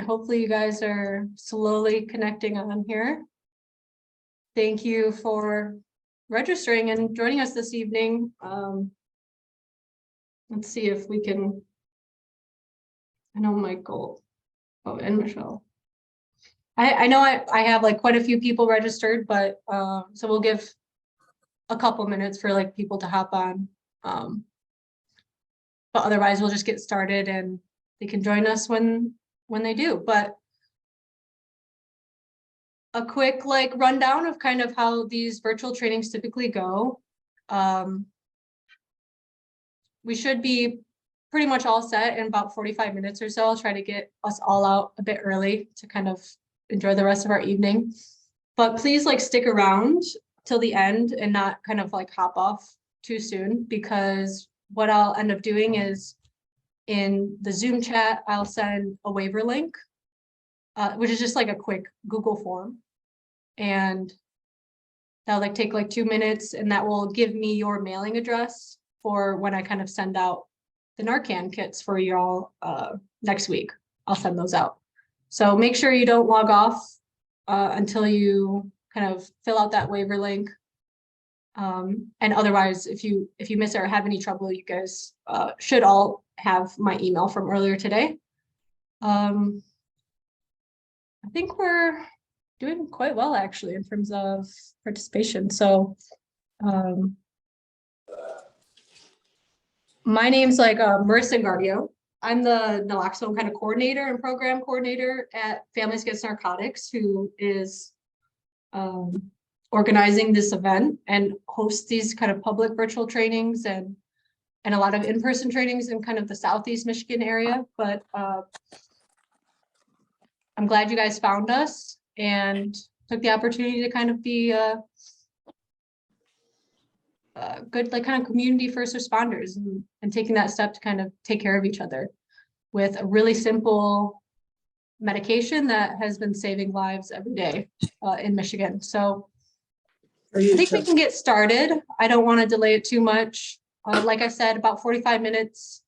hopefully you guys are slowly connecting on here. Thank you for registering and joining us this evening. Let's see if we can, I know Michael, oh, and Michelle. I know I have like quite a few people registered, but so we'll give a couple minutes for like people to hop on. But otherwise we'll just get started and they can join us when they do. But a quick like rundown of kind of how these virtual trainings typically go. We should be pretty much all set in about 45 minutes or so. I'll try to get us all out a bit early to kind of enjoy the rest of our evening. But please like stick around till the end and not kind of like hop off too soon, because what I'll end up doing is in the Zoom chat, I'll send a waiver link, which is just like a quick Google form. And that'll like take like 2 minutes, and that will give me your mailing address for when I kind of send out the Narcan kits for y'all next week. I'll send those out. So make sure you don't log off until you kind of fill out that waiver link. And otherwise, if you miss it or have any trouble, you guys should all have my email from earlier today. I think we're doing quite well actually in terms of participation. So my name's like Marissa Gardio. I'm the Naloxone kind of coordinator and program coordinator at Families Against Narcotics, who is organizing this event and hosts these kind of public virtual trainings and a lot of in-person trainings in kind of the Southeast Michigan area. But I'm glad you guys found us and took the opportunity to kind of be good like kind of community first responders and taking that step to kind of take care of each other with a really simple medication that has been saving lives every day in Michigan. So I think we can get started. I don't want to delay it too much. Like I said, about 45 minutes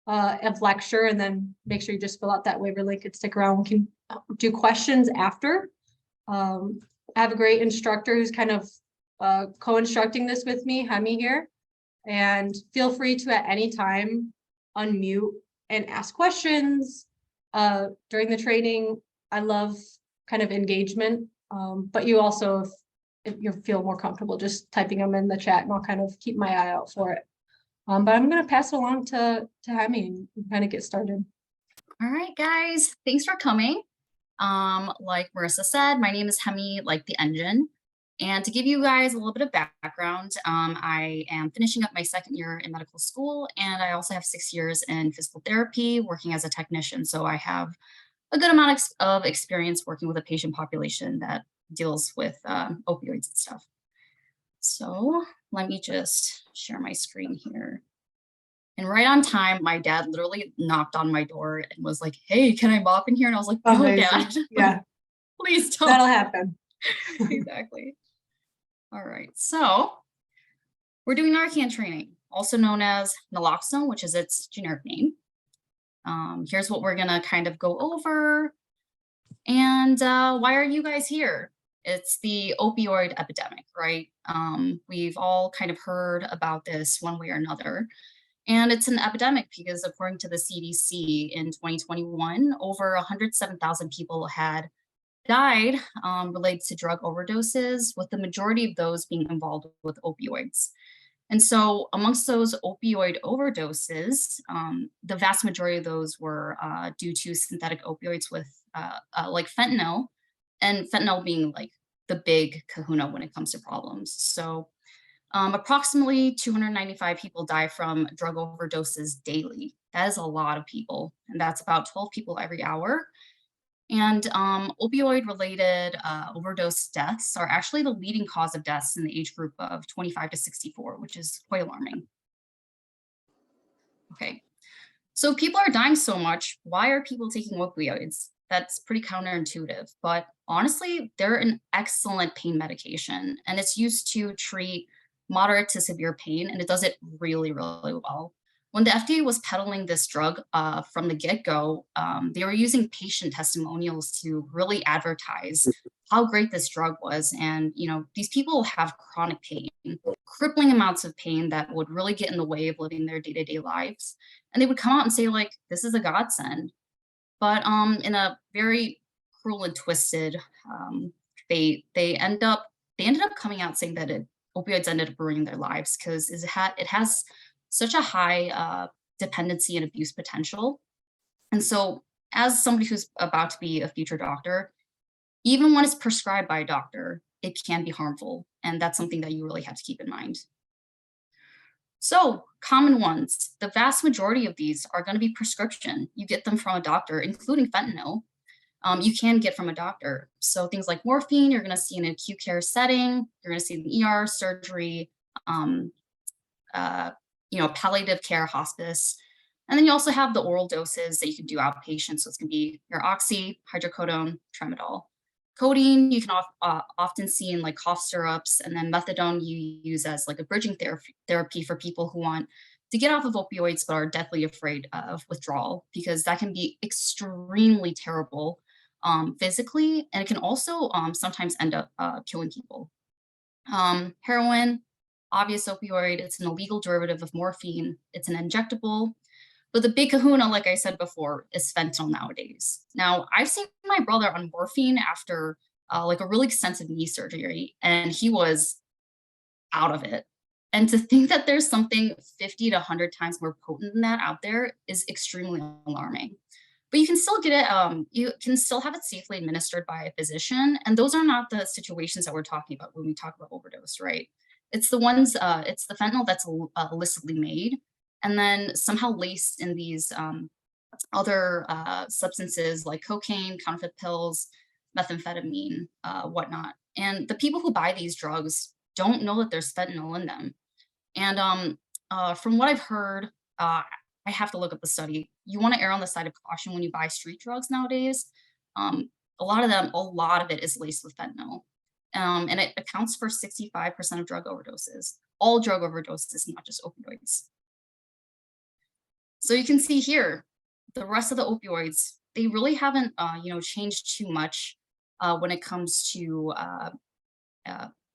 of lecture, and then make sure you just fill out that waiver link and stick around. We can do questions after. I have a great instructor who's kind of co-instructing this with me, Hemi here, and feel free to at any time unmute and ask questions during the training. I love kind of engagement, but you also, if you feel more comfortable just typing them in the chat, and I'll kind of keep my eye out for it. But I'm going to pass it along to Hemi and kind of get started. All right, guys, thanks for coming. Like Marissa said, my name is Hemi, like the engine. And to give you guys a little bit of background, I am finishing up my second year in medical school, and I also have 6 years in physical therapy working as a technician. So I have a good amount of experience working with a patient population that deals with opioids and stuff. So let me just share my screen here. And right on time, my dad literally knocked on my door and was like, "Hey, can I mop in here?" And I was like, "No, Dad. Yeah, Please don't." That'll happen. Exactly. All right, so we're doing Narcan training, also known as Naloxone, which is its generic name. Here's what we're gonna kind of go over. And why are you guys here? It's the opioid epidemic, right? We've all kind of heard about this one way or another. And it's an epidemic because according to the CDC in 2021, over 107,000 people had died related to drug overdoses, with the majority of those being involved with opioids. And so amongst those opioid overdoses, the vast majority of those were due to synthetic opioids with like fentanyl, and fentanyl being like the big kahuna when it comes to problems. So approximately 295 people die from drug overdoses daily. That is a lot of people, and that's about 12 people every hour. And opioid-related overdose deaths are actually the leading cause of deaths in the age group of 25 to 64, which is quite alarming. Okay, so people are dying so much. Why are people taking opioids? That's pretty counterintuitive, but honestly, they're an excellent pain medication, and it's used to treat moderate to severe pain, and it does it really, really well. When the FDA was peddling this drug from the get-go, they were using patient testimonials to really advertise how great this drug was. And, these people have chronic pain, crippling amounts of pain that would really get in the way of living their day-to-day lives. And they would come out and say, like, this is a godsend. But in a very cruel and twisted, they ended up coming out saying that opioids ended up ruining their lives because it has such a high dependency and abuse potential. And so, as somebody who's about to be a future doctor, even when it's prescribed by a doctor, it can be harmful. And that's something that you really have to keep in mind. So, common ones, the vast majority of these are going to be prescription. You get them from a doctor, including fentanyl. You can get from a doctor. So, things like morphine, you're going to see in an acute care setting, you're going to see in the ER, surgery, palliative care, hospice. And then you also have the oral doses that you can do outpatient. So it's going to be your oxy, hydrocodone, tramadol. Codeine, you can often see in like cough syrups, and then methadone you use as like a bridging therapy for people who want to get off of opioids but are deathly afraid of withdrawal, because that can be extremely terrible physically, and it can also sometimes end up killing people. Heroin, obvious opioid, it's an illegal derivative of morphine. It's an injectable. But the big kahuna, like I said before, is fentanyl nowadays. Now, I've seen my brother on morphine after like a really extensive knee surgery, and he was out of it. And to think that there's something 50 to 100 times more potent than that out there is extremely alarming. But you can still get it, you can still have it safely administered by a physician. And those are not the situations that we're talking about when we talk about overdose, right? It's the ones, it's the fentanyl that's illicitly made and then somehow laced in these other substances like cocaine, counterfeit pills, methamphetamine, whatnot. And the people who buy these drugs don't know that there's fentanyl in them. And from what I've heard, I have to look up the study. You want to err on the side of caution when you buy street drugs nowadays. A lot of it is laced with fentanyl. And it accounts for 65% of drug overdoses, all drug overdoses, not just opioids. So you can see here, the rest of the opioids, they really haven't, changed too much when it comes to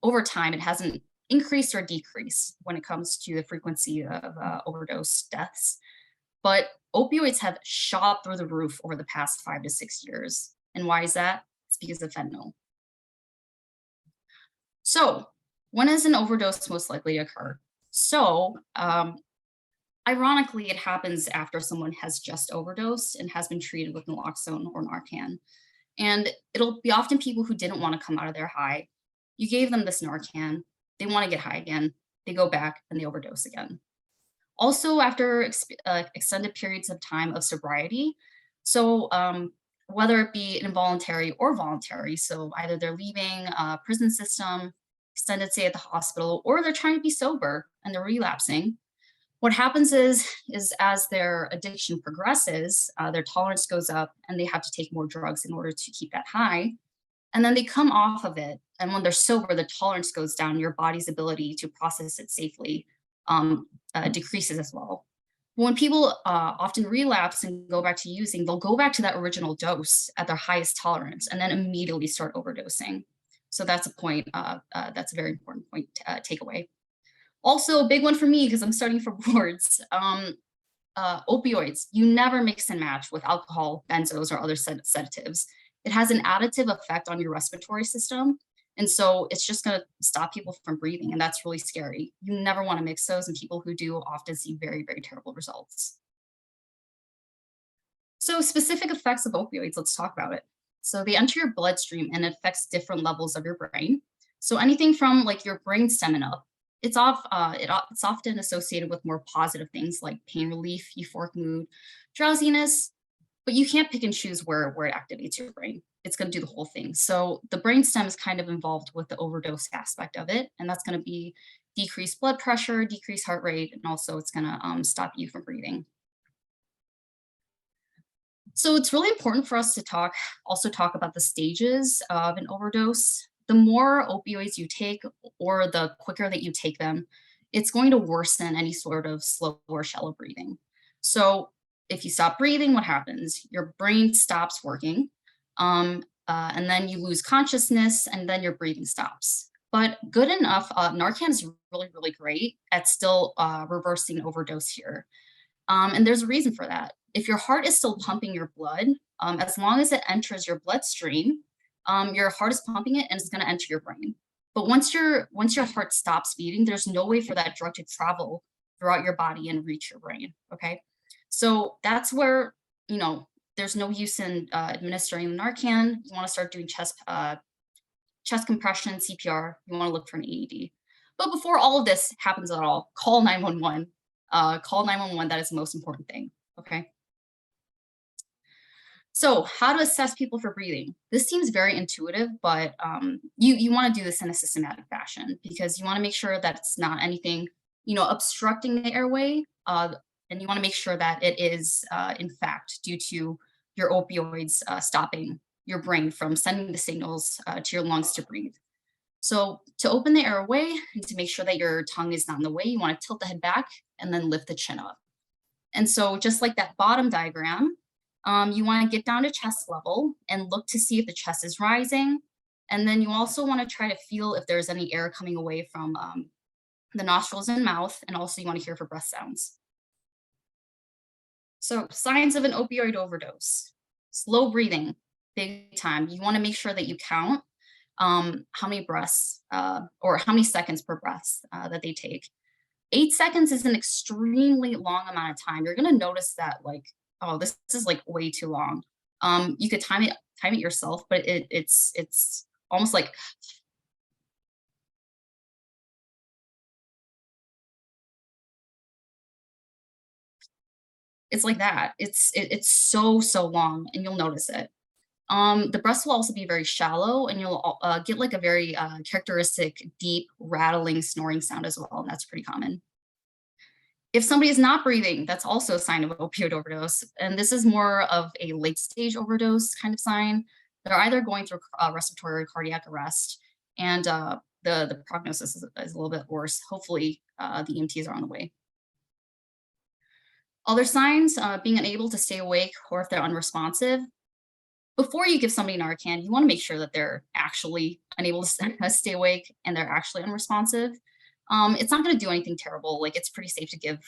over time. It hasn't increased or decreased when it comes to the frequency of overdose deaths. But opioids have shot through the roof over the past 5 to 6 years. And why is that? It's because of fentanyl. So when is an overdose most likely to occur? So ironically, it happens after someone has just overdosed and has been treated with naloxone or Narcan. And it'll be often people who didn't want to come out of their high. You gave them this Narcan, they want to get high again, they go back and they overdose again. Also, after extended periods of time of sobriety, so whether it be involuntary or voluntary, so either they're leaving prison system, extended stay at the hospital, or they're trying to be sober and they're relapsing. What happens is as their addiction progresses, their tolerance goes up and they have to take more drugs in order to keep that high. And then they come off of it. And when they're sober, the tolerance goes down. Your body's ability to process it safely decreases as well. When people often relapse and go back to using, they'll go back to that original dose at their highest tolerance and then immediately start overdosing. So that's a point, that's a very important point takeaway. Also, a big one for me, because I'm studying for boards, opioids. You never mix and match with alcohol, benzos, or other sedatives. It has an additive effect on your respiratory system. And so it's just going to stop people from breathing. And that's really scary. You never want to mix those. And people who do often see very, very terrible results. So specific effects of opioids, let's talk about it. So they enter your bloodstream and it affects different levels of your brain. So anything from like your brain stemming up, it's often associated with more positive things like pain relief, euphoric mood, drowsiness, but you can't pick and choose where it activates your brain. It's going to do the whole thing. So the brainstem is kind of involved with the overdose aspect of it, and that's going to be decreased blood pressure, decreased heart rate, and also it's going to stop you from breathing. So it's really important for us to talk about the stages of an overdose. The more opioids you take, or the quicker that you take them, it's going to worsen any sort of slow or shallow breathing. So if you stop breathing, what happens? Your brain stops working, and then you lose consciousness, and then your breathing stops. But good enough, Narcan is really, really great at still reversing overdose here. And there's a reason for that. If your heart is still pumping your blood, as long as it enters your bloodstream, your heart is pumping it and it's going to enter your brain. But once your heart stops beating, there's no way for that drug to travel throughout your body and reach your brain. Okay, so that's where there's no use in administering the Narcan. You want to start doing chest compression, CPR. You want to look for an AED. But before all of this happens at all, call 911. Call 911. That is the most important thing. Okay. So how to assess people for breathing. This seems very intuitive, but you want to do this in a systematic fashion because you want to make sure that it's not anything, obstructing the airway. And you want to make sure that it is, in fact, due to your opioids stopping your brain from sending the signals to your lungs to breathe. So to open the airway and to make sure that your tongue is not in the way, you want to tilt the head back and then lift the chin up. And so just like that bottom diagram, you want to get down to chest level and look to see if the chest is rising. And then you also want to try to feel if there's any air coming away from the nostrils and mouth. And also you want to hear for breath sounds. So signs of an opioid overdose. Slow breathing, big time. You want to make sure that you count how many breaths or how many seconds per breath that they take. 8 seconds is an extremely long amount of time. You're going to notice that like, oh, this is like way too long. You could time it yourself, but it's almost like it's like that. It's so long, and you'll notice it. The breaths will also be very shallow, and you'll get like a very characteristic, deep, rattling, snoring sound as well. And that's pretty common. If somebody is not breathing, that's also a sign of opioid overdose. And this is more of a late stage overdose kind of sign. They're either going through respiratory or cardiac arrest, and the prognosis is a little bit worse. Hopefully, the EMTs are on the way. Other signs, being unable to stay awake or if they're unresponsive. Before you give somebody Narcan, you want to make sure that they're actually unable to stay awake and they're actually unresponsive. It's not going to do anything terrible. Like it's pretty safe to give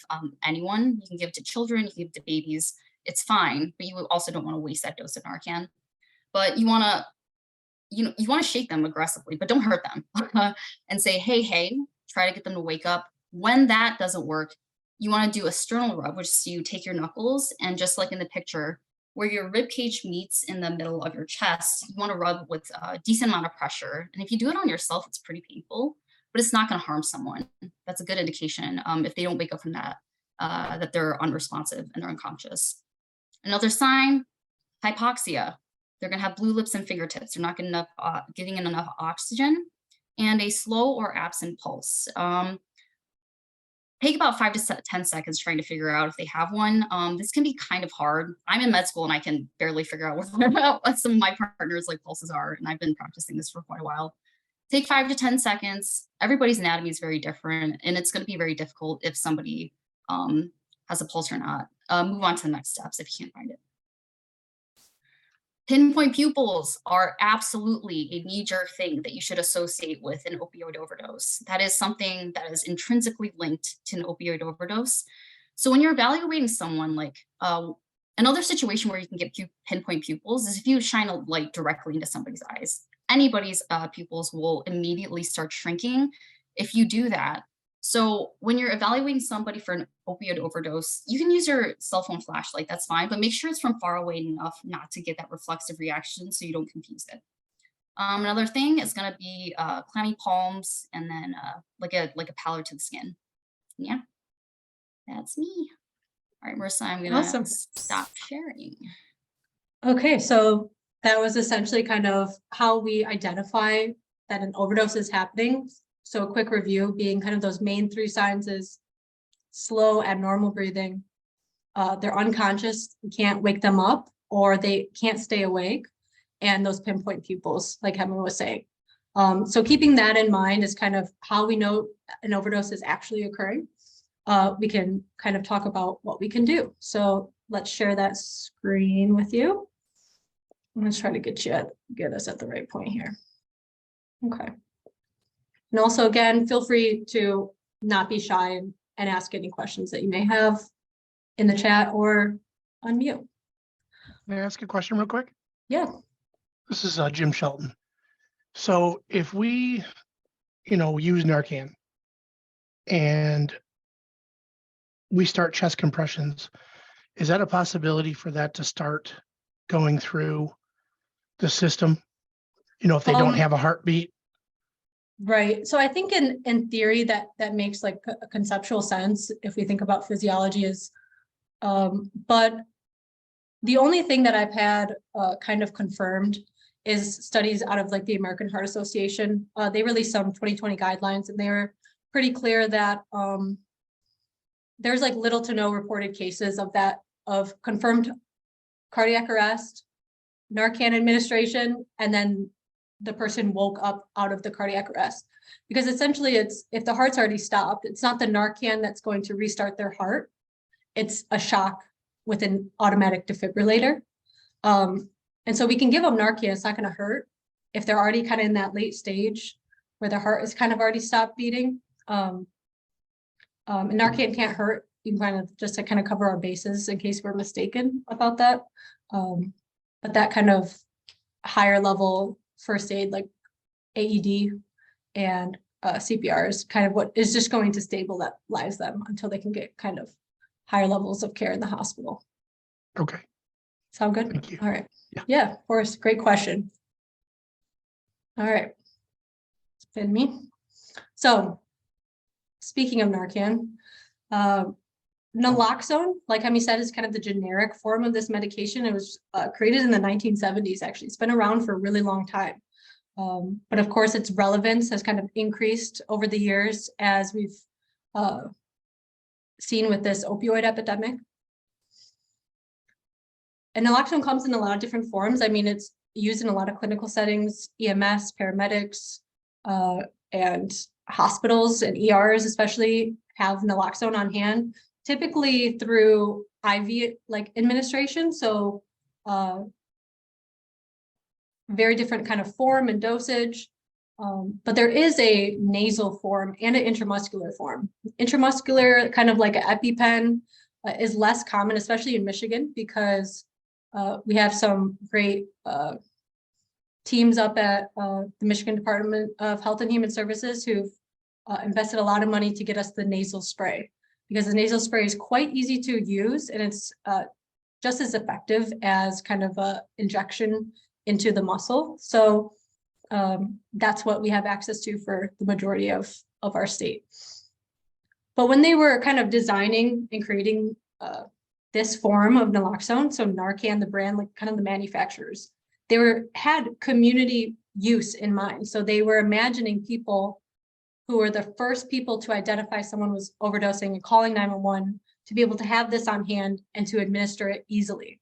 anyone. You can give it to children, you can give it to babies. It's fine, but you also don't want to waste that dose of Narcan. But you want to, you want to shake them aggressively, but don't hurt them and say, hey, try to get them to wake up. When that doesn't work, you want to do a sternal rub, which is you take your knuckles and just like in the picture, where your rib cage meets in the middle of your chest, you want to rub with a decent amount of pressure. And if you do it on yourself, it's pretty painful, but it's not going to harm someone. That's a good indication if they don't wake up from that, that they're unresponsive and they're unconscious. Another sign, hypoxia. They're going to have blue lips and fingertips. They're not getting enough oxygen, and a slow or absent pulse. Take about 5 to 10 seconds trying to figure out if they have one. This can be kind of hard. I'm in med school and I can barely figure out what some of my partners' like pulses are, and I've been practicing this for quite a while. Take 5 to 10 seconds. Everybody's anatomy is very different, and it's going to be very difficult if somebody has a pulse or not. Move on to the next steps if you can't find it. Pinpoint pupils are absolutely a knee-jerk thing that you should associate with an opioid overdose. That is something that is intrinsically linked to an opioid overdose. So when you're evaluating someone, like another situation where you can get pinpoint pupils is if you shine a light directly into somebody's eyes. Anybody's pupils will immediately start shrinking if you do that. So when you're evaluating somebody for an opioid overdose, you can use your cell phone flashlight, that's fine, but make sure it's from far away enough not to get that reflexive reaction so you don't confuse it. Another thing is gonna be clammy palms and then like a pallor to the skin. Yeah, that's me. All right, Marissa, I'm gonna Awesome. stop sharing. Okay, so that was essentially kind of how we identify that an overdose is happening. So a quick review being kind of those main 3 signs is slow, abnormal breathing. They're unconscious, you can't wake them up, or they can't stay awake. And those pinpoint pupils, like Hemmer was saying. So keeping that in mind is kind of how we know an overdose is actually occurring. We can kind of talk about what we can do. So let's share that screen with you. I'm going to try to get us at the right point here. Okay. And also, again, feel free to not be shy and ask any questions that you may have in the chat or unmute. May I ask a question real quick? Yeah. This is Jim Shelton. So if we, use Narcan and we start chest compressions, is that a possibility for that to start going through the system? If they don't have a heartbeat? Right. So I think in theory that makes like a conceptual sense if we think about physiology is, but the only thing that I've had kind of confirmed is studies out of like the American Heart Association. They released some 2020 guidelines and they were pretty clear that there's like little to no reported cases of confirmed cardiac arrest, Narcan administration, and then the person woke up out of the cardiac arrest. Because essentially it's, if the heart's already stopped, it's not the Narcan that's going to restart their heart. It's a shock with an automatic defibrillator. And so we can give them Narcan, it's not going to hurt if they're already kind of in that late stage where their heart is kind of already stopped beating. And Narcan can't hurt. You can kind of just to kind of cover our bases in case we're mistaken about that. But that kind of higher level first aid like AED and CPR is kind of what is just going to stabilize them until they can get kind of higher levels of care in the hospital. Okay. Sound good? Thank you. All right. Yeah. Yeah, of course. Great question. All right. Spin me. So speaking of Narcan, Naloxone, like Hemi said, is kind of the generic form of this medication. It was created in the 1970s, actually. It's been around for a really long time. But of course, its relevance has kind of increased over the years as we've seen with this opioid epidemic. And naloxone comes in a lot of different forms. I mean, it's used in a lot of clinical settings, EMS, paramedics, and hospitals and ERs especially have naloxone on hand, typically through IV like administration. So very different kind of form and dosage. But there is a nasal form and an intramuscular form. Intramuscular, kind of like an EpiPen, is less common, especially in Michigan, because we have some great teams up at the Michigan Department of Health and Human Services who've invested a lot of money to get us the nasal spray, because the nasal spray is quite easy to use and it's just as effective as kind of a injection into the muscle. So that's what we have access to for the majority of our state. But when they were kind of designing and creating this form of naloxone, so Narcan, the brand, like kind of the manufacturers, they had community use in mind. So they were imagining people who were the first people to identify someone was overdosing and calling 911 to be able to have this on hand and to administer it easily.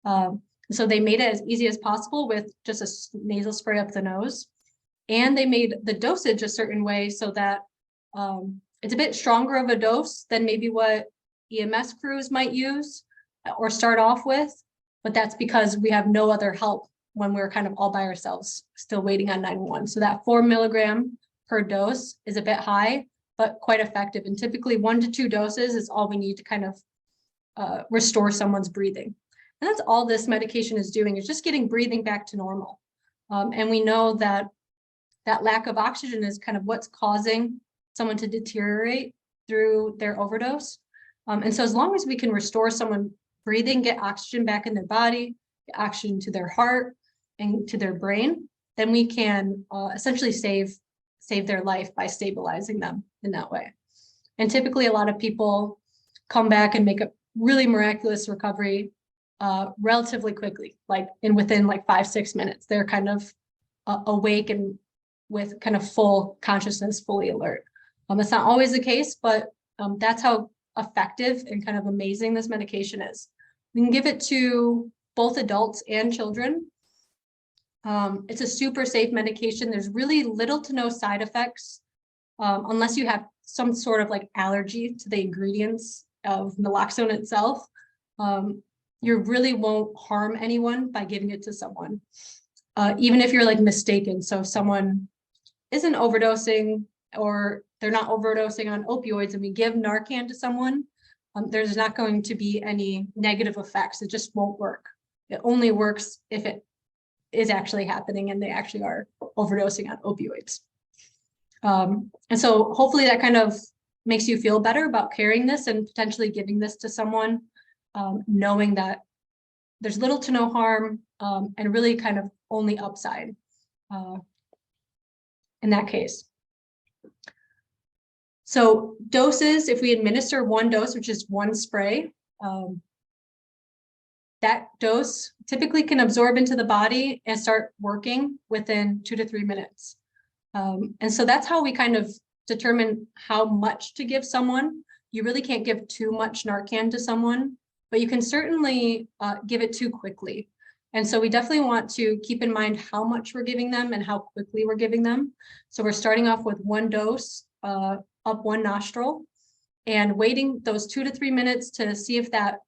So they made it as easy as possible with just a nasal spray up the nose. And they made the dosage a certain way so that it's a bit stronger of a dose than maybe what EMS crews might use or start off with. But that's because we have no other help when we're kind of all by ourselves, still waiting on 911. So that 4 milligram per dose is a bit high, but quite effective. And typically 1 to 2 doses is all we need to kind of restore someone's breathing. And that's all this medication is doing, is just getting breathing back to normal. And we know that that lack of oxygen is kind of what's causing someone to deteriorate through their overdose. And so as long as we can restore someone breathing, get oxygen back in their body, get oxygen to their heart and to their brain, then we can essentially save their life by stabilizing them in that way. And typically a lot of people come back and make a really miraculous recovery relatively quickly, like within like 5-6 minutes. They're kind of awake and with kind of full consciousness, fully alert. That's not always the case, but that's how effective and kind of amazing this medication is. We can give it to both adults and children. It's a super safe medication. There's really little to no side effects, unless you have some sort of like allergy to the ingredients of naloxone itself. You really won't harm anyone by giving it to someone, even if you're like mistaken. So if someone isn't overdosing or they're not overdosing on opioids and we give Narcan to someone, there's not going to be any negative effects. It just won't work. It only works if it is actually happening and they actually are overdosing on opioids. And so hopefully that kind of makes you feel better about carrying this and potentially giving this to someone, knowing that there's little to no harm, and really kind of only upside in that case. So doses, if we administer one dose, which is one spray, that dose typically can absorb into the body and start working within 2 to 3 minutes. And so that's how we kind of determine how much to give someone. You really can't give too much Narcan to someone, but you can certainly give it too quickly. And so we definitely want to keep in mind how much we're giving them and how quickly we're giving them. So we're starting off with one dose up one nostril and waiting those 2 to 3 minutes to see if that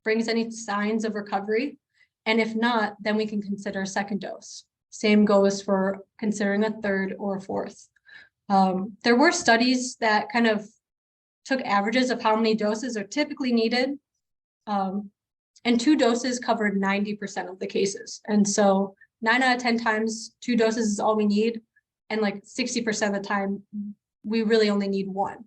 brings any signs of recovery. And if not, then we can consider a second dose. Same goes for considering a third or a fourth. There were studies that kind of took averages of how many doses are typically needed. And 2 doses covered 90% of the cases. And so 9 out of 10 times, 2 doses is all we need. And like 60% of the time, we really only need 1.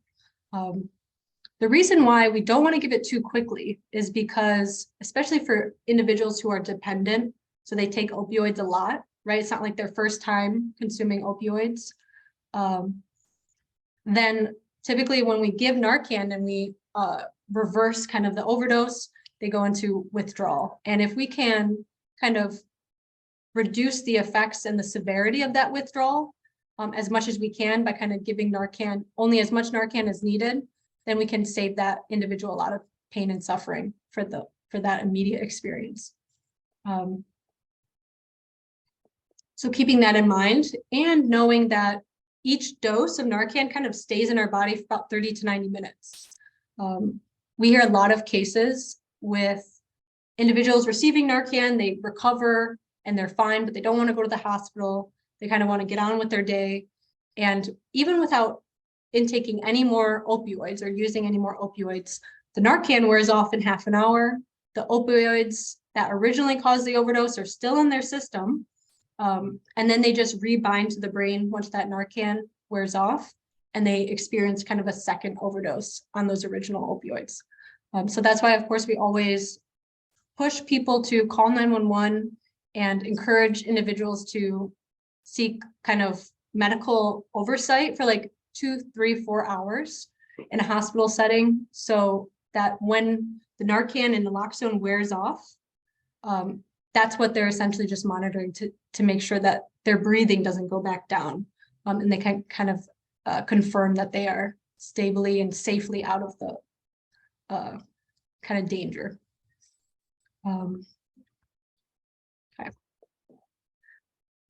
The reason why we don't want to give it too quickly is because, especially for individuals who are dependent, so they take opioids a lot, right? It's not like their first time consuming opioids. Then typically when we give Narcan and we reverse kind of the overdose, they go into withdrawal. And if we can kind of reduce the effects and the severity of that withdrawal as much as we can by kind of giving Narcan, only as much Narcan as needed, then we can save that individual a lot of pain and suffering for that immediate experience. So keeping that in mind and knowing that each dose of Narcan kind of stays in our body for about 30 to 90 minutes. We hear a lot of cases with individuals receiving Narcan, they recover and they're fine, but they don't want to go to the hospital. They kind of want to get on with their day. And even without intaking any more opioids or using any more opioids, the Narcan wears off in half an hour. The opioids that originally caused the overdose are still in their system. And then they just rebind to the brain once that Narcan wears off, and they experience kind of a second overdose on those original opioids. So that's why, of course, we always push people to call 911 and encourage individuals to seek kind of medical oversight for like 2, 3, 4 hours in a hospital setting, so that when the Narcan and naloxone wears off, that's what they're essentially just monitoring to make sure that their breathing doesn't go back down, and they can kind of confirm that they are stably and safely out of the kind of danger. Okay.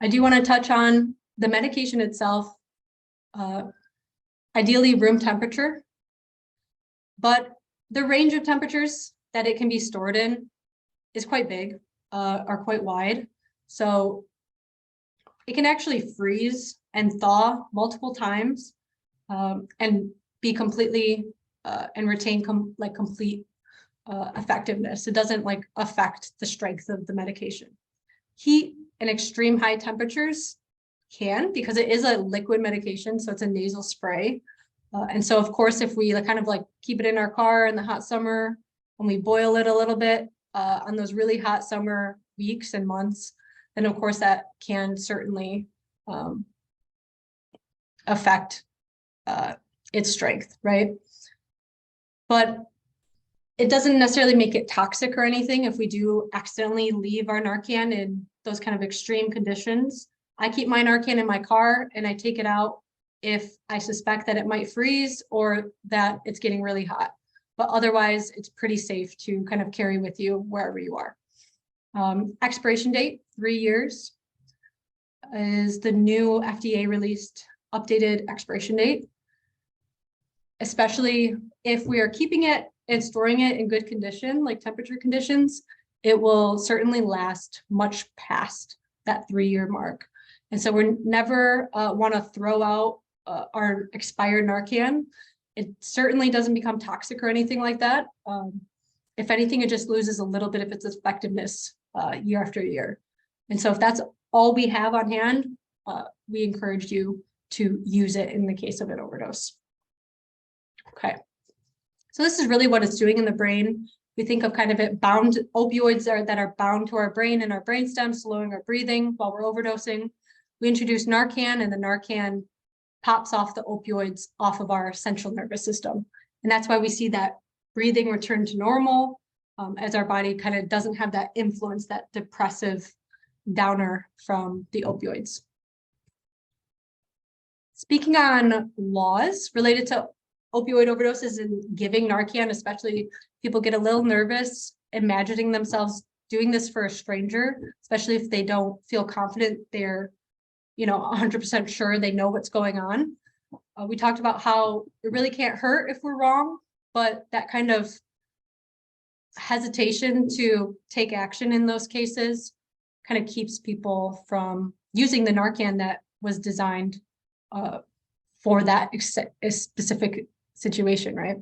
I do want to touch on the medication itself. Ideally room temperature, but the range of temperatures that it can be stored in is quite big, are quite wide. So it can actually freeze and thaw multiple times, and be completely and retain complete effectiveness. It doesn't like affect the strength of the medication. Heat and extreme high temperatures can, because it is a liquid medication, so it's a nasal spray. And so of course, if we kind of like keep it in our car in the hot summer and we boil it a little bit on those really hot summer weeks and months, then of course that can certainly affect its strength, right? But it doesn't necessarily make it toxic or anything if we do accidentally leave our Narcan in those kind of extreme conditions. I keep my Narcan in my car and I take it out if I suspect that it might freeze or that it's getting really hot. But otherwise, it's pretty safe to kind of carry with you wherever you are. Expiration date, 3 years. is the new FDA released updated expiration date. Especially if we are keeping it and storing it in good condition, like temperature conditions, it will certainly last much past that 3-year mark. And so we never want to throw out our expired Narcan. It certainly doesn't become toxic or anything like that. If anything, it just loses a little bit of its effectiveness year after year. And so if that's all we have on hand, we encourage you to use it in the case of an overdose. Okay, so this is really what it's doing in the brain. We think of kind of it bound opioids that are bound to our brain and our brainstem, slowing our breathing while we're overdosing. We introduce Narcan, and the Narcan pops off the opioids off of our central nervous system. And that's why we see that breathing return to normal as our body kind of doesn't have that influence, that depressive downer from the opioids. Speaking on laws related to opioid overdoses and giving Narcan, especially people get a little nervous imagining themselves doing this for a stranger, especially if they don't feel confident they're 100% sure they know what's going on. We talked about how it really can't hurt if we're wrong, but that kind of hesitation to take action in those cases kind of keeps people from using the Narcan that was designed for that specific situation, right?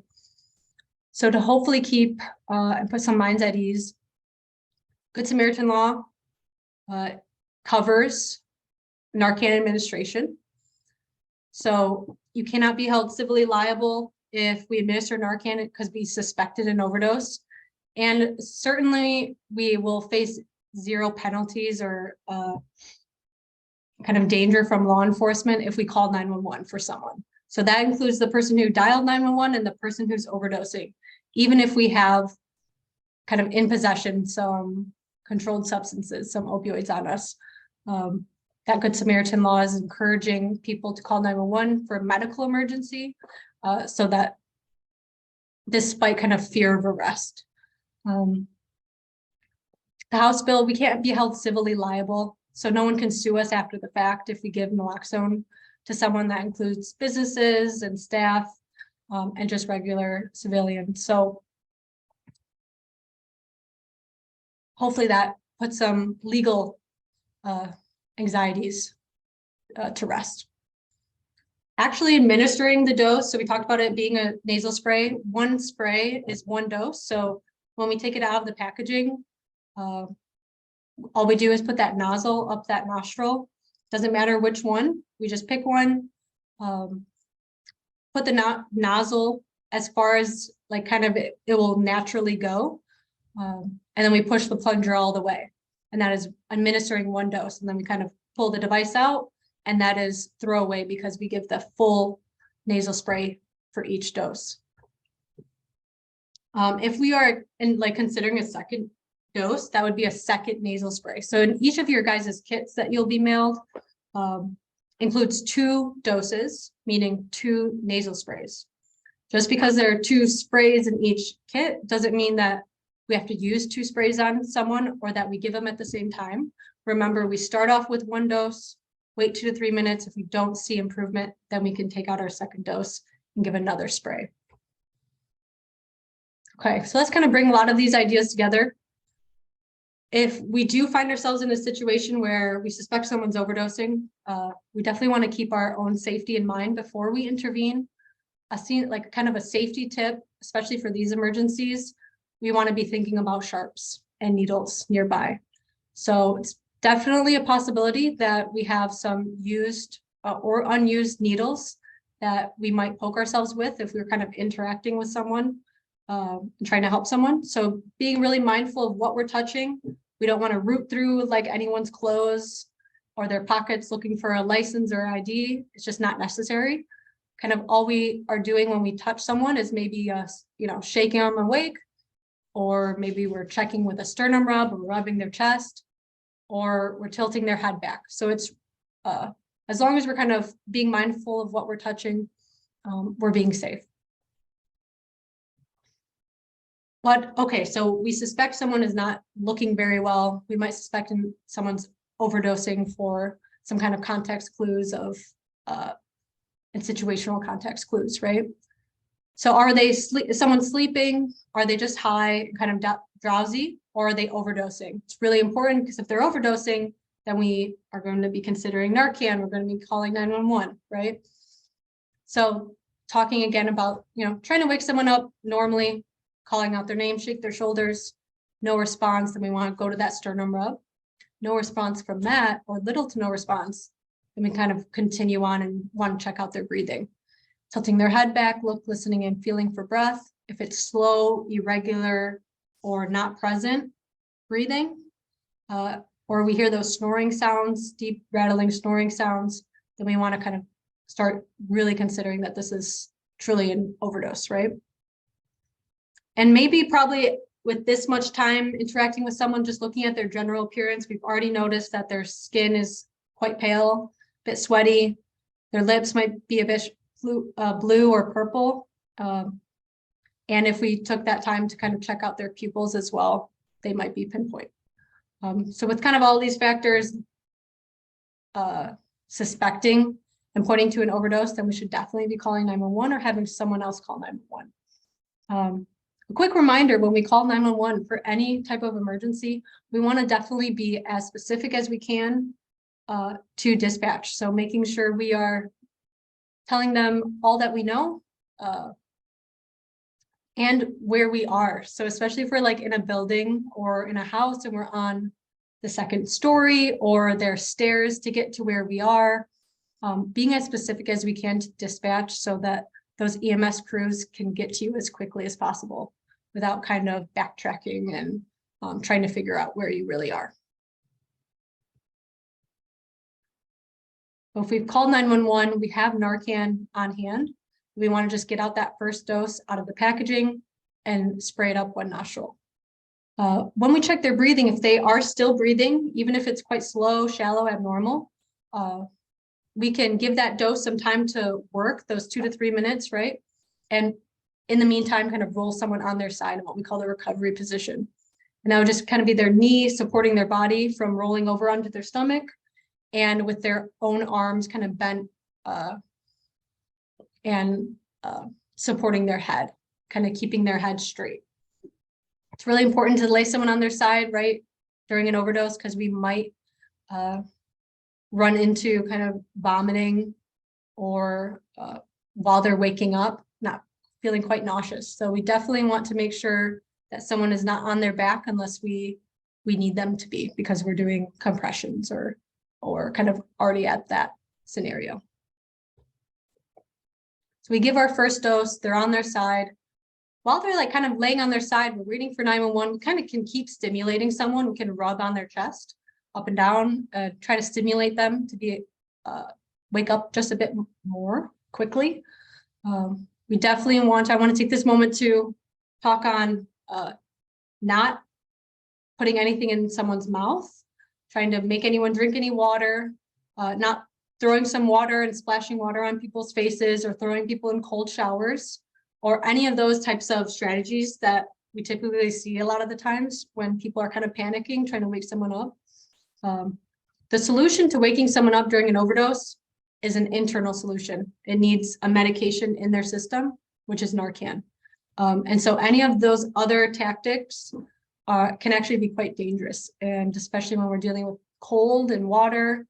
So to hopefully keep and put some minds at ease, Good Samaritan law covers Narcan administration. So you cannot be held civilly liable if we administer Narcan because we suspected an overdose. And certainly we will face 0 penalties or kind of danger from law enforcement if we call 911 for someone. So that includes the person who dialed 911 and the person who's overdosing, even if we have kind of in possession some controlled substances, some opioids on us. That Good Samaritan law is encouraging people to call 911 for a medical emergency, so that despite kind of fear of arrest. The House bill, we can't be held civilly liable, so no one can sue us after the fact if we give naloxone to someone. That includes businesses and staff and just regular civilians. So hopefully that puts some legal anxieties to rest. Actually administering the dose, so we talked about it being a nasal spray. 1 spray is 1 dose. So when we take it out of the packaging, all we do is put that nozzle up that nostril. Doesn't matter which one, we just pick one, put the nozzle as far as like kind of it will naturally go. And then we push the plunger all the way. And that is administering 1 dose. And then we kind of pull the device out, and that is throwaway because we give the full nasal spray for each dose. If we are considering a second dose, that would be a second nasal spray. So in each of your guys' kits that you'll be mailed includes 2 doses, meaning 2 nasal sprays. Just because there are 2 sprays in each kit doesn't mean that we have to use 2 sprays on someone or that we give them at the same time. Remember, we start off with 1 dose, wait 2 to 3 minutes. If we don't see improvement, then we can take out our second dose and give another spray. Okay, so let's kind of bring a lot of these ideas together. If we do find ourselves in a situation where we suspect someone's overdosing, we definitely want to keep our own safety in mind before we intervene. Like kind of a safety tip, especially for these emergencies, we want to be thinking about sharps and needles nearby. So it's definitely a possibility that we have some used or unused needles that we might poke ourselves with if we're kind of interacting with someone and trying to help someone. So being really mindful of what we're touching. We don't want to root through like anyone's clothes or their pockets looking for a license or ID. It's just not necessary. Kind of all we are doing when we touch someone is maybe shaking them awake, or maybe we're checking with a sternum rub or rubbing their chest, or we're tilting their head back. So it's as long as we're kind of being mindful of what we're touching, we're being safe. But okay, so we suspect someone is not looking very well. We might suspect someone's overdosing for some kind of context clues of and situational context clues, right? So are they is someone sleeping? Are they just high, kind of drowsy, or are they overdosing? It's really important because if they're overdosing, then we are going to be considering Narcan. We're going to be calling 911, right? So talking again about, trying to wake someone up normally, calling out their name, shake their shoulders, no response, then we want to go to that sternum rub. No response from that, or little to no response, then we kind of continue on and want to check out their breathing. Tilting their head back, listening and feeling for breath. If it's slow, irregular, or not present breathing, or we hear those snoring sounds, deep rattling snoring sounds, then we want to kind of start really considering that this is truly an overdose, right? And maybe probably with this much time interacting with someone, just looking at their general appearance, we've already noticed that their skin is quite pale, a bit sweaty. Their lips might be a bit blue or purple. And if we took that time to kind of check out their pupils as well, they might be pinpoint. So with kind of all these factors suspecting and pointing to an overdose, then we should definitely be calling 911 or having someone else call 911. A quick reminder, when we call 911 for any type of emergency, we want to definitely be as specific as we can to dispatch. So making sure we are telling them all that we know and where we are. So especially if we're like in a building or in a house and we're on the second story or there are stairs to get to where we are, being as specific as we can to dispatch so that those EMS crews can get to you as quickly as possible without kind of backtracking and trying to figure out where you really are. So if we've called 911, we have Narcan on hand. We want to just get out that first dose out of the packaging and spray it up one nostril. When we check their breathing, if they are still breathing, even if it's quite slow, shallow, abnormal, we can give that dose some time to work, those 2 to 3 minutes, right? And in the meantime, kind of roll someone on their side in what we call the recovery position. And that would just kind of be their knee supporting their body from rolling over onto their stomach and with their own arms kind of bent and supporting their head, kind of keeping their head straight. It's really important to lay someone on their side, right, during an overdose, because we might run into kind of vomiting or while they're waking up, not feeling quite nauseous. So we definitely want to make sure that someone is not on their back unless we need them to be, because we're doing compressions or kind of already at that scenario. So we give our first dose, they're on their side. While they're like kind of laying on their side, we're waiting for 911, we kind of can keep stimulating someone. We can rub on their chest up and down, try to stimulate them to be wake up just a bit more quickly. We definitely I want to take this moment to talk on not putting anything in someone's mouth, trying to make anyone drink any water, not throwing some water and splashing water on people's faces or throwing people in cold showers or any of those types of strategies that we typically see a lot of the times when people are kind of panicking, trying to wake someone up. The solution to waking someone up during an overdose is an internal solution. It needs a medication in their system, which is Narcan. And so any of those other tactics can actually be quite dangerous. And especially when we're dealing with cold and water,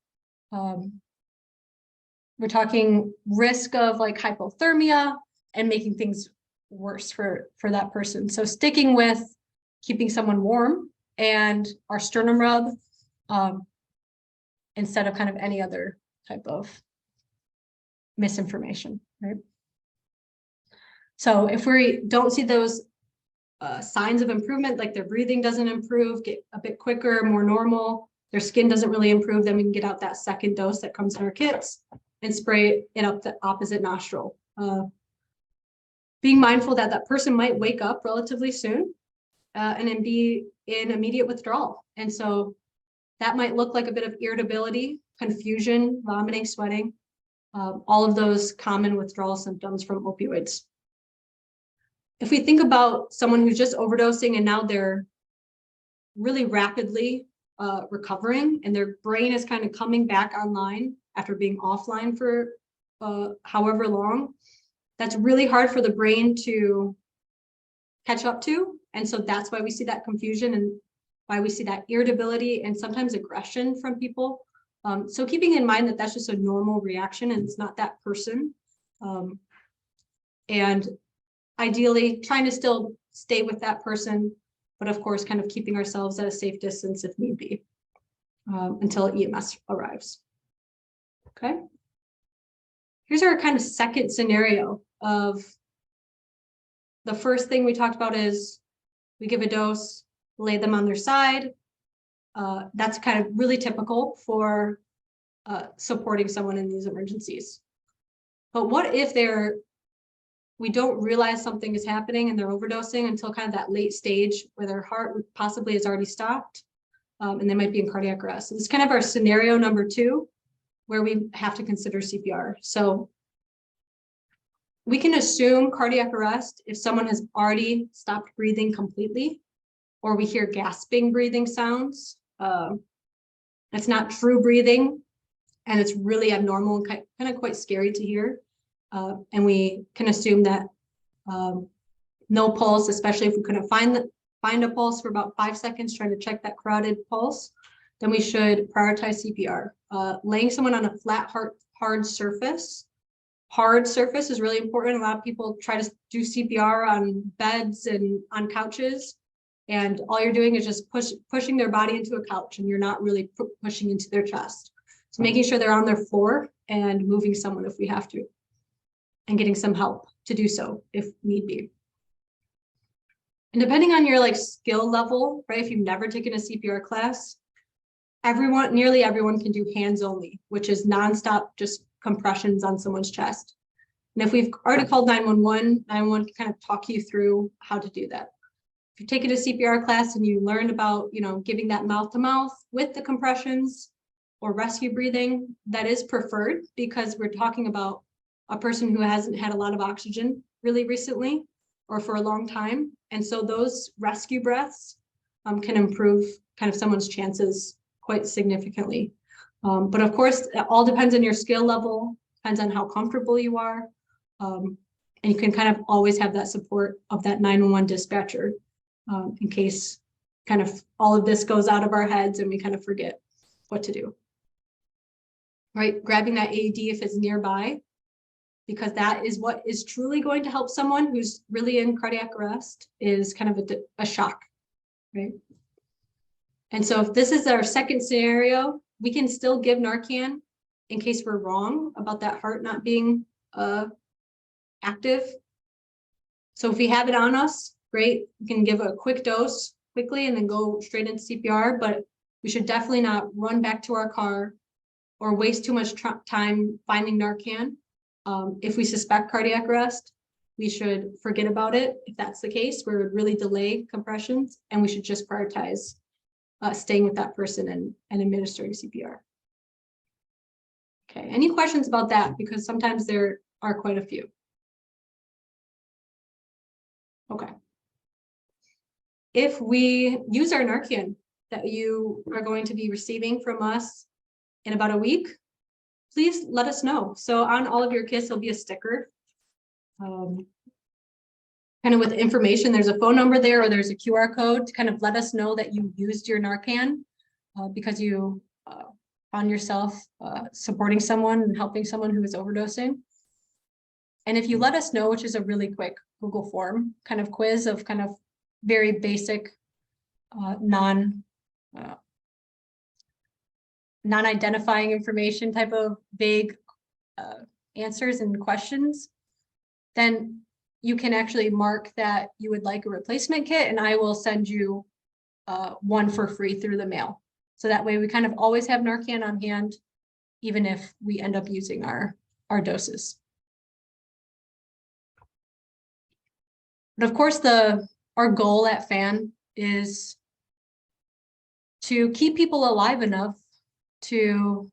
we're talking risk of like hypothermia and making things worse for that person. So sticking with keeping someone warm and our sternum rub instead of kind of any other type of misinformation, right? So if we don't see those signs of improvement, like their breathing doesn't improve, get a bit quicker, more normal, their skin doesn't really improve, then we can get out that second dose that comes in our kits and spray it up the opposite nostril. Being mindful that that person might wake up relatively soon and then be in immediate withdrawal. And so that might look like a bit of irritability, confusion, vomiting, sweating, all of those common withdrawal symptoms from opioids. If we think about someone who's just overdosing and now they're really rapidly recovering and their brain is kind of coming back online after being offline for however long, that's really hard for the brain to catch up to. And so that's why we see that confusion and why we see that irritability and sometimes aggression from people. So keeping in mind that that's just a normal reaction and it's not that person. And ideally trying to still stay with that person, but of course, kind of keeping ourselves at a safe distance if need be, until EMS arrives. Okay. Here's our kind of second scenario of the first thing we talked about is we give a dose, lay them on their side. That's kind of really typical for supporting someone in these emergencies. But what if we don't realize something is happening and they're overdosing until kind of that late stage where their heart possibly has already stopped, and they might be in cardiac arrest. So this is kind of our scenario number 2, where we have to consider CPR. So we can assume cardiac arrest if someone has already stopped breathing completely, or we hear gasping breathing sounds. It's not true breathing, and it's really abnormal and kind of quite scary to hear. And we can assume that no pulse, especially if we couldn't find a pulse for about 5 seconds, trying to check that carotid pulse, then we should prioritize CPR. Laying someone on a flat, hard surface. Hard surface is really important. A lot of people try to do CPR on beds and on couches, and all you're doing is just pushing their body into a couch, and you're not really pushing into their chest. So making sure they're on their floor and moving someone if we have to, and getting some help to do so if need be. And depending on your skill level, right? If you've never taken a CPR class, nearly everyone can do hands only, which is nonstop, just compressions on someone's chest. And if we've already called 911, 911 can kind of talk you through how to do that. If you take it a CPR class and you learned about, giving that mouth to mouth with the compressions or rescue breathing, that is preferred because we're talking about a person who hasn't had a lot of oxygen really recently or for a long time. And so those rescue breaths can improve kind of someone's chances quite significantly. But of course, it all depends on your skill level, depends on how comfortable you are. And you can kind of always have that support of that 911 dispatcher in case kind of all of this goes out of our heads and we kind of forget what to do. Right, grabbing that AED if it's nearby, because that is what is truly going to help someone who's really in cardiac arrest, is kind of a shock, right? And so if this is our second scenario, we can still give Narcan in case we're wrong about that heart not being active. So if we have it on us, great, we can give a quick dose quickly and then go straight into CPR, but we should definitely not run back to our car or waste too much time finding Narcan. If we suspect cardiac arrest, we should forget about it. If that's the case, we would really delay compressions, and we should just prioritize staying with that person and administering CPR. Okay, any questions about that? Because sometimes there are quite a few. Okay. If we use our Narcan that you are going to be receiving from us in about a week, please let us know. So on all of your kits, there'll be a sticker. Kind of with information, there's a phone number there or there's a QR code to kind of let us know that you used your Narcan because you found yourself supporting someone and helping someone who is overdosing. And if you let us know, which is a really quick Google form kind of quiz of kind of very basic non-identifying information type of vague answers and questions, then you can actually mark that you would like a replacement kit, and I will send you one for free through the mail. So that way we kind of always have Narcan on hand, even if we end up using our doses. But of course, our goal at FAN is to keep people alive enough to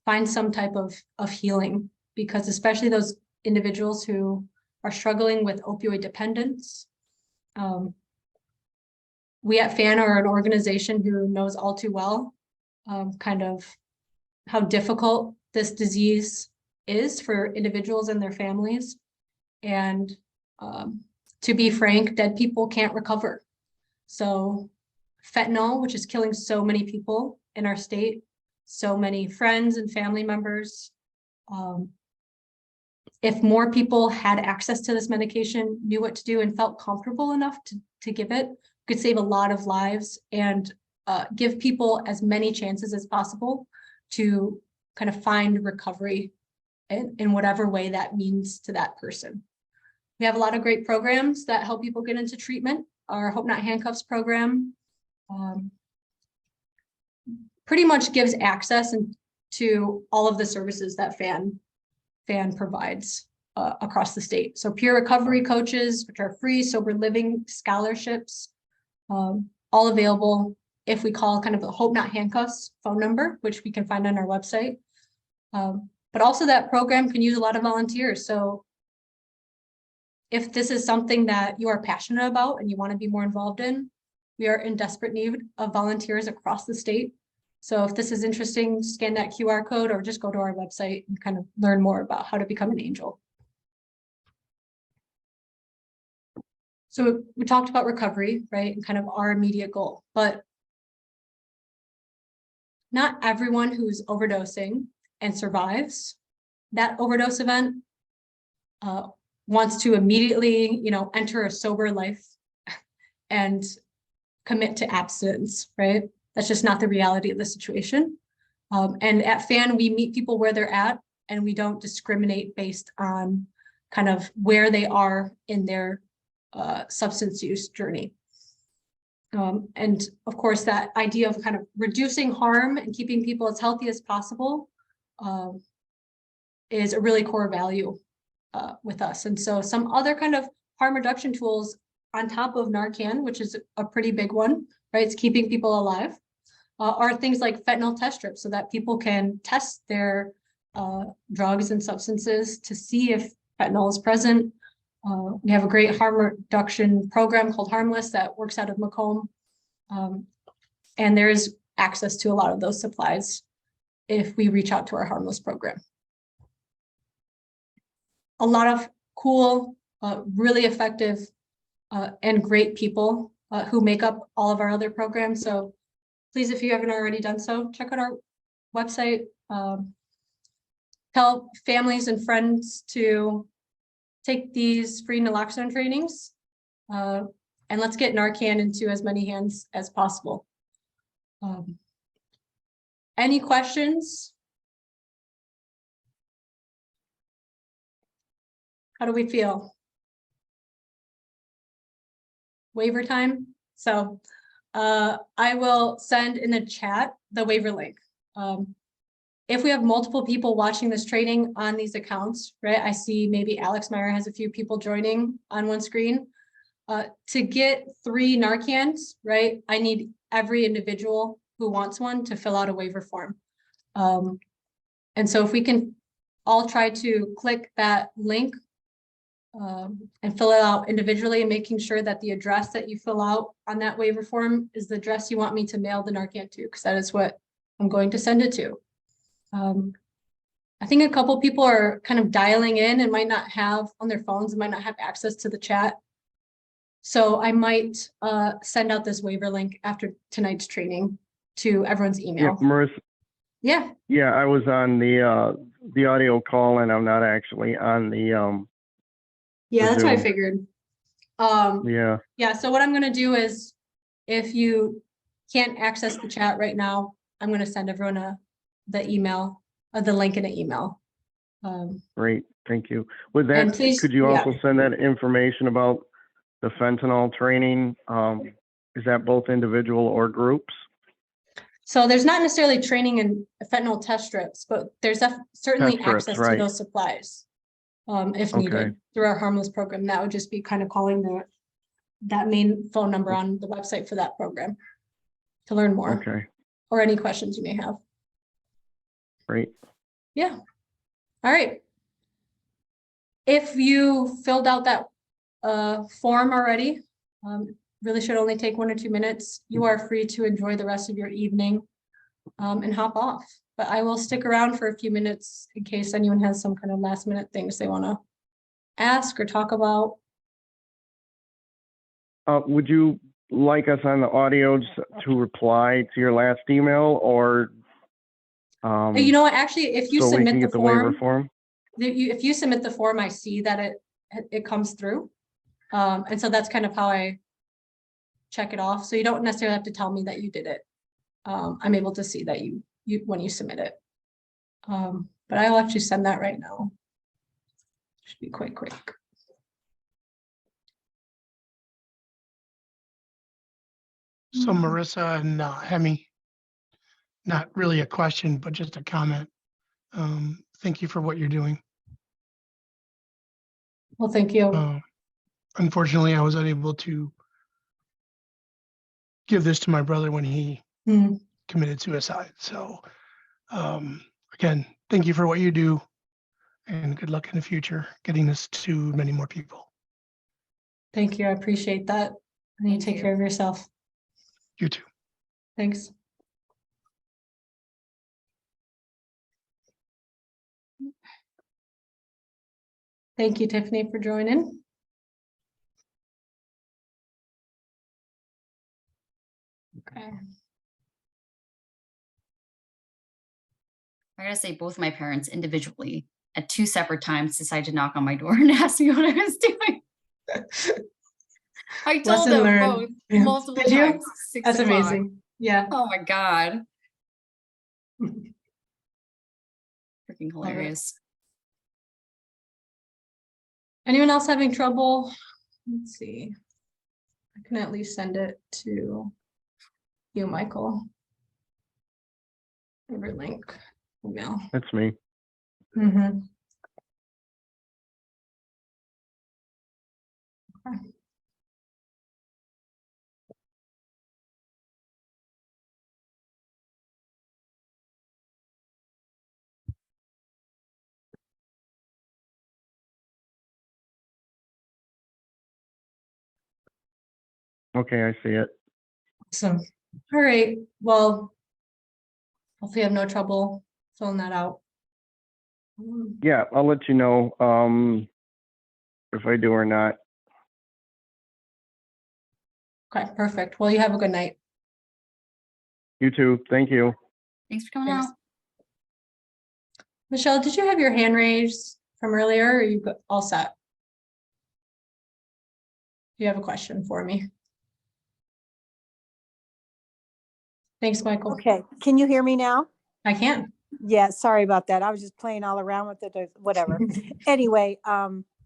find some type of healing, because especially those individuals who are struggling with opioid dependence, we at FAN are an organization who knows all too well kind of how difficult this disease is for individuals and their families. And to be frank, dead people can't recover. So fentanyl, which is killing so many people in our state, so many friends and family members. If more people had access to this medication, knew what to do, and felt comfortable enough to give it, could save a lot of lives and give people as many chances as possible to kind of find recovery in whatever way that means to that person. We have a lot of great programs that help people get into treatment. Our Hope Not Handcuffs program pretty much gives access to all of the services that FAN provides across the state. So peer recovery coaches, which are free, sober living scholarships, all available if we call kind of the Hope Not Handcuffs phone number, which we can find on our website. But also that program can use a lot of volunteers. So if this is something that you are passionate about and you want to be more involved in, we are in desperate need of volunteers across the state. So if this is interesting, scan that QR code or just go to our website and kind of learn more about how to become an angel. So we talked about recovery, right? And kind of our immediate goal, but not everyone who's overdosing and survives that overdose event wants to immediately, enter a sober life and commit to abstinence, right? That's just not the reality of the situation. And at FAN, we meet people where they're at, and we don't discriminate based on kind of where they are in their substance use journey. And of course, that idea of kind of reducing harm and keeping people as healthy as possible is a really core value with us. And so some other kind of harm reduction tools on top of Narcan, which is a pretty big one, right? It's keeping people alive, are things like fentanyl test strips so that people can test their drugs and substances to see if fentanyl is present. We have a great harm reduction program called Harmless that works out of Macomb. And there is access to a lot of those supplies if we reach out to our Harmless program. A lot of cool, really effective and great people who make up all of our other programs. So please, if you haven't already done so, check out our website. Tell families and friends to take these free naloxone trainings, and let's get Narcan into as many hands as possible. Any questions? How do we feel? Waiver time. So I will send in the chat the waiver link. If we have multiple people watching this training on these accounts, right? I see maybe Alex Meyer has a few people joining on one screen. To get 3 Narcans, right? I need every individual who wants one to fill out a waiver form. And so if we can all try to click that link and fill it out individually, and making sure that the address that you fill out on that waiver form is the address you want me to mail the Narcan to, because that is what I'm going to send it to. I think a couple people are kind of dialing in and might not have on their phones and might not have access to the chat. So I might send out this waiver link after tonight's training to everyone's email. Yeah, Marissa. Yeah. Yeah, I was on the audio call, and I'm not actually on the Yeah, that's what I Zoom. figured. Yeah. Yeah, so what I'm gonna do is, if you can't access the chat right now, I'm gonna send everyone the email, the link in an email. Great, thank you. With And that, please- could you yeah. also send that information about the fentanyl training? Is that both individual or groups? So there's not necessarily training in fentanyl test strips, but there's certainly Test strips, access to right. those supplies if Okay. needed through our Harmless program. That would just be kind of calling that main phone number on the website for that program to learn more. Okay, Or any questions you may have. great. Yeah. All right. If you filled out that form already, really should only take 1 or 2 minutes. You are free to enjoy the rest of your evening and hop off. But I will stick around for a few minutes in case anyone has some kind of last minute things they want to ask or talk about. Would you like us on the audio to reply to your last email, or You know what, actually, if you so we can submit the get the waiver form, form? if you submit the form, I see that it comes through. And so that's kind of how I check it off. So you don't necessarily have to tell me that you did it. I'm able to see that you when you submit it. But I'll actually send that right now. Should be quite quick. So Marissa and Hemi, not really a question, but just a comment. Thank you for what you're doing. Well, thank you. Unfortunately, I was unable to give this to my brother when he Hmm. committed suicide. So again, thank you for what you do, and good luck in the future getting this to many more people. Thank you. I appreciate that. And you Thank take you. care of yourself. You too. Thanks. Thank you, Tiffany, for joining. Okay. I gotta say, both my parents individually at 2 separate times decided to knock on my door and ask me what I was doing. I told Lesson them learned. both Yeah. multiple Did you? times. 6 That's o'clock. amazing. Yeah. Oh my God. Freaking Love it. hilarious. Anyone else having trouble? Let's see. I can at least send it to you, Michael. Favorite link, email. That's me. Mm-hmm. Okay, I see it. Awesome. All right. Well, hopefully you have no trouble filling that out. Yeah, I'll let you know if I do or not. Okay, perfect. Well, you have a good night. You too. Thank you. Thanks for coming Thanks. out. Michelle, did you have your hand raised from earlier, or are you all set? Do you have a question for me? Thanks, Michael. Okay, can you hear me now? I can. Yeah, sorry about that. I was just playing all around with it, whatever. Anyway,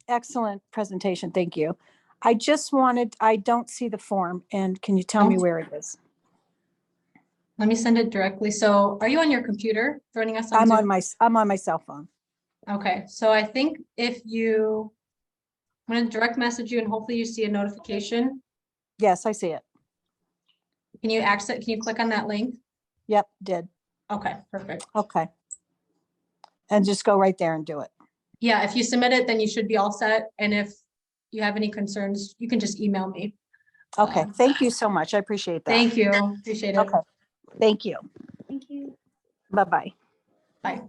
excellent presentation. Thank you. I don't see the form, and can you tell me Oh. where it is? Let me send it directly. So are you on your computer joining us on I'm Zoom? I'm on my cell phone. Okay, so I think if you, I'm gonna direct message you and hopefully you see a notification. Yes, I see it. Can you access, can you click on that link? Yep, did. Okay, perfect. Okay. And just go right there and do it. Yeah, if you submit it, then you should be all set. And if you have any concerns, you can just email me. Okay, thank you so much. I appreciate that. Thank you. Appreciate it. Okay, thank you. Thank you. Bye-bye. Bye.